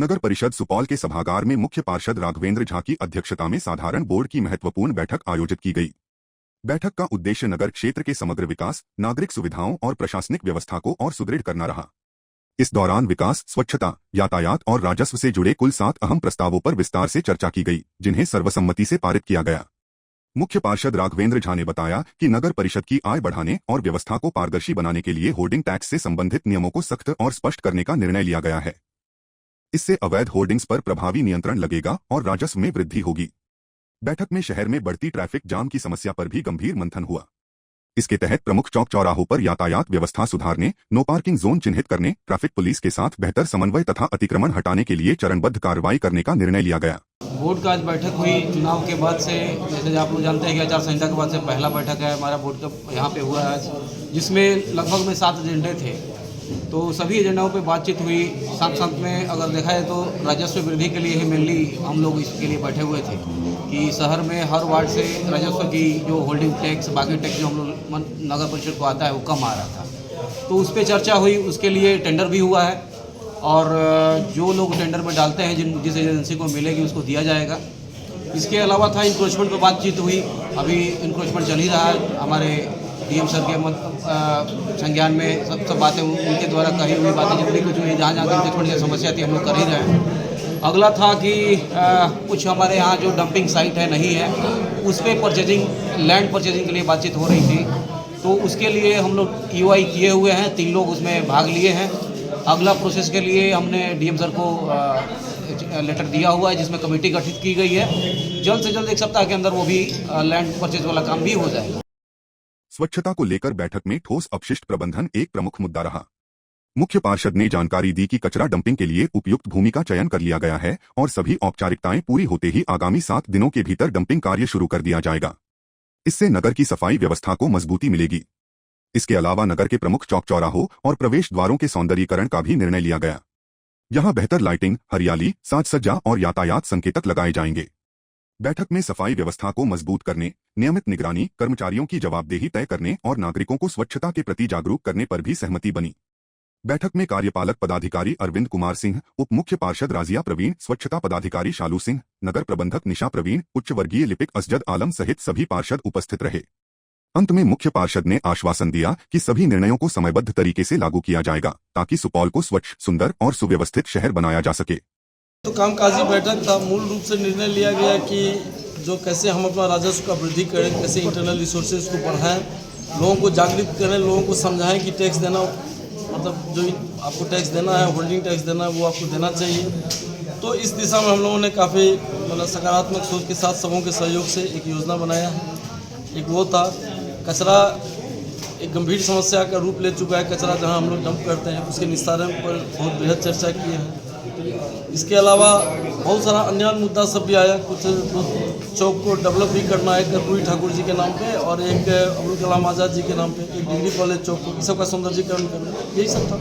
नगर परिषद सुपौल के सभागार में मुख्य पार्षद राघवेंद्र झा की अध्यक्षता में साधारण बोर्ड की महत्वपूर्ण बैठक आयोजित की गई। बैठक का उद्देश्य नगर क्षेत्र के समग्र विकास, नागरिक सुविधाओं और प्रशासनिक व्यवस्था को और सुदृढ़ करना रहा। इस दौरान विकास, स्वच्छता, यातायात और राजस्व से जुड़े कुल 7 अहम प्रस्तावों पर विस्तार से चर्चा की गई, जिन्हें सर्वसम्मति से पारित किया गया। मुख्य पार्षद राघवेंद्र झा ने बताया कि नगर परिषद की आय बढ़ाने और व्यवस्था को पारदर्शी बनाने के लिए होर्डिंग टैक्स से संबंधित नियमों को सख्त और स्पष्ट करने का निर्णय लिया गया है। इससे अवैध होर्डिंग्स पर प्रभावी नियंत्रण लगेगा और राजस्व में वृद्धि होगी। बैठक में शहर में बढ़ती ट्रैफिक जाम की समस्या पर भी गंभीर मंथन हुआ। इसके तहत प्रमुख चौक चौराहों पर यातायात व्यवस्था सुधारने, नो पार्किंग जोन चिन्हित करने, ट्रैफिक पुलिस के साथ बेहतर समन्वय तथा अतिक्रमण हटाने के लिए चरणबद्ध कार्रवाई करने का निर्णय लिया गया। बोर्ड का आज बैठक हुई चुनाव के बाद से, जैसे आप लोग जानते हैं कि आचार संहिता के बाद से पहला बैठक है हमारा बोर्ड का यहाँ पे हुआ है आज, जिसमें लगभग में 7 एजेंडे थे। तो सभी एजेंडाओं पे बातचीत हुई। साथ साथ में अगर देखा जाए तो राजस्व वृद्धि के लिए ही मेनली हम लोग इसके लिए बैठे हुए थे कि शहर में हर वार्ड से राजस्व की जो होल्डिंग टैक्स, बाकी टैक्स जो हम लोग नगर परिषद को आता है वो कम आ रहा था। तो उस पर चर्चा हुई, उसके लिए टेंडर भी हुआ है और जो लोग टेंडर में डालते हैं जिस एजेंसी को मिलेगी उसको दिया जाएगा। इसके अलावा था इंक्रोचमेंट पर बातचीत हुई। अभी इंक्रोचमेंट चल ही रहा है। हमारे डीएम सर के संज्ञान में सब बातें उनके द्वारा कही हुई बातें जितनी कुछ हुई, जहाँ इंक्रोचमेंट की समस्या थी हम लोग कर ही रहे हैं। अगला था कि कुछ हमारे यहाँ जो डंपिंग साइट है नहीं है, उस पर लैंड परचेजिंग के लिए बातचीत हो रही थी। तो उसके लिए हम लोग EOI किए हुए हैं, 3 लोग उसमें भाग लिए हैं। अगला प्रोसेस के लिए हमने डीएम सर को लेटर दिया हुआ है जिसमें कमेटी गठित की गई है। जल्द से जल्द 1 सप्ताह के अंदर वो भी लैंड परचेज वाला काम भी हो जाएगा। स्वच्छता को लेकर बैठक में ठोस अपशिष्ट प्रबंधन एक प्रमुख मुद्दा रहा। मुख्य पार्षद ने जानकारी दी कि कचरा डंपिंग के लिए उपयुक्त भूमि का चयन कर लिया गया है और सभी औपचारिकताएं पूरी होते ही आगामी 7 दिनों के भीतर डंपिंग कार्य शुरू कर दिया जाएगा। इससे नगर की सफाई व्यवस्था को मजबूती मिलेगी। इसके अलावा नगर के प्रमुख चौक चौराहों और प्रवेश द्वारों के सौंदर्यीकरण का भी निर्णय लिया गया। यहां बेहतर लाइटिंग, हरियाली, साज सज्जा और यातायात संकेतक लगाए जाएंगे। बैठक में सफाई व्यवस्था को मजबूत करने, नियमित निगरानी, कर्मचारियों की जवाबदेही तय करने और नागरिकों को स्वच्छता के प्रति जागरूक करने पर भी सहमति बनी। बैठक में कार्यपालक पदाधिकारी अरविंद कुमार सिंह, उप मुख्य पार्षद राजिया प्रवीण, स्वच्छता पदाधिकारी शालू सिंह, नगर प्रबंधक निशा प्रवीण, उच्च वर्गीय लिपिक असजद आलम सहित सभी पार्षद उपस्थित रहे। अंत में मुख्य पार्षद ने आश्वासन दिया कि सभी निर्णयों को समयबद्ध तरीके से लागू किया जाएगा ताकि सुपौल को स्वच्छ, सुंदर और सुव्यवस्थित शहर बनाया जा सके। तो कामकाजी बैठक था। मूल रूप से निर्णय लिया गया कि जो कैसे हम अपना राजस्व का वृद्धि करें, कैसे इंटरनल रिसोर्सेज को बढ़ाएं, लोगों को जागृत करें, लोगों को समझाएं कि टैक्स देना मतलब जो आपको टैक्स देना है, होल्डिंग टैक्स देना है, वो आपको देना चाहिए। तो इस दिशा में हम लोगों ने काफ़ी मतलब सकारात्मक सोच के साथ सबों के सहयोग से एक योजना बनाया है। एक वो था, कचरा एक गंभीर समस्या का रूप ले चुका है। कचरा जहां हम लोग डंप करते हैं उसके निस्तारण पर बहुत बेहद चर्चा की है। इसके अलावा बहुत सारा अन्य मुद्दा सब भी आया। कुछ चौक को डेवलप भी करना है कर्पूरी ठाकुर जी के नाम पे और एक अब्दुल कलाम आज़ाद जी के नाम पे एक डिग्री कॉलेज चौक को, सबका सौंदर्यीकरण करना, यही सब था।